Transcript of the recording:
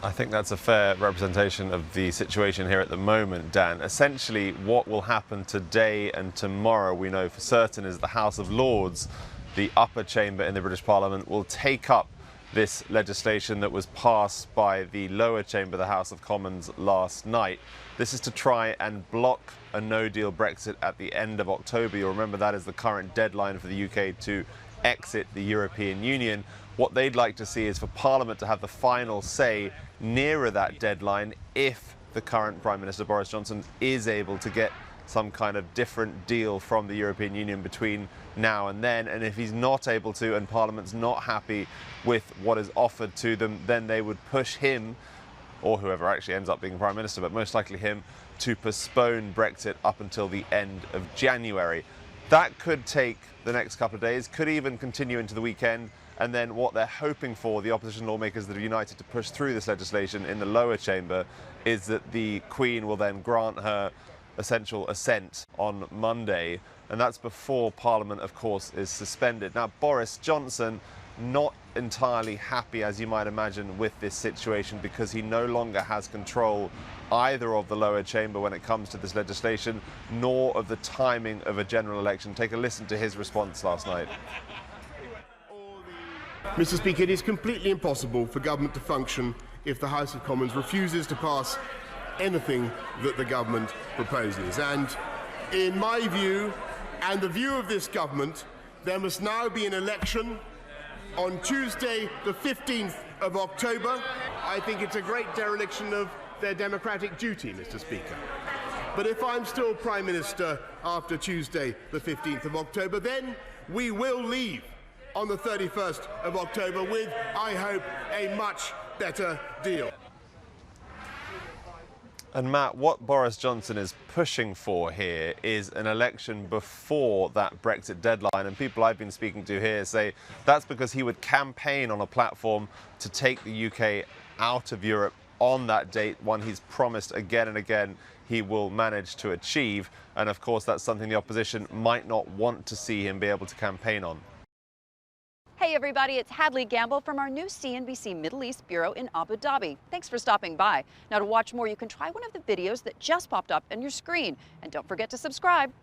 I think that's a fair representation of the situation here at the moment, Dan. Essentially, what will happen today and tomorrow, we know for certain, is the House of Lords, the upper chamber in the British Parliament, will take up this legislation that was passed by the lower chamber, the House of Commons, last night. This is to try and block a no-deal Brexit at the end of October. You'll remember that is the current deadline for the UK to exit the European Union. What they'd like to see is for Parliament to have the final say nearer that deadline if the current Prime Minister Boris Johnson is able to get some kind of different deal from the European Union between now and then. And if he's not able to and Parliament's not happy with what is offered to them, then they would push him, or whoever actually ends up being Prime Minister, but most likely him, to postpone Brexit up until the end of January. That could take the next couple of days, could even continue into the weekend. And then what they're hoping for, the opposition lawmakers that are united to push through this legislation in the lower chamber, is that the Queen will then grant her essential assent on Monday. And that's before Parliament, of course, is suspended. Now, Boris Johnson, not entirely happy, as you might imagine, with this situation because he no longer has control either of the lower chamber when it comes to this legislation, nor of the timing of a general election. Take a listen to his response last night. Mr. Speaker, it is completely impossible for government to function if the House of Commons refuses to pass anything that the government proposes. And in my view, and the view of this government, there must now be an election on Tuesday, the 15th of October. I think it's a great dereliction of their democratic duty, Mr. Speaker. But if I'm still Prime Minister after Tuesday, the 15th of October, then we will leave on the 31st of October with, I hope, a much better deal. And Matt, what Boris Johnson is pushing for here is an election before that Brexit deadline. And people I've been speaking to here say that's because he would campaign on a platform to take the UK out of Europe on that date, one he's promised again and again he will manage to achieve. And of course, that's something the opposition might not want to see him be able to campaign on. Hey everybody, it's Hadley Gamble from our new CNBC Middle East Bureau in Abu Dhabi. Thanks for stopping by. Now to watch more, you can try one of the videos that just popped up on your screen. And don't forget to subscribe.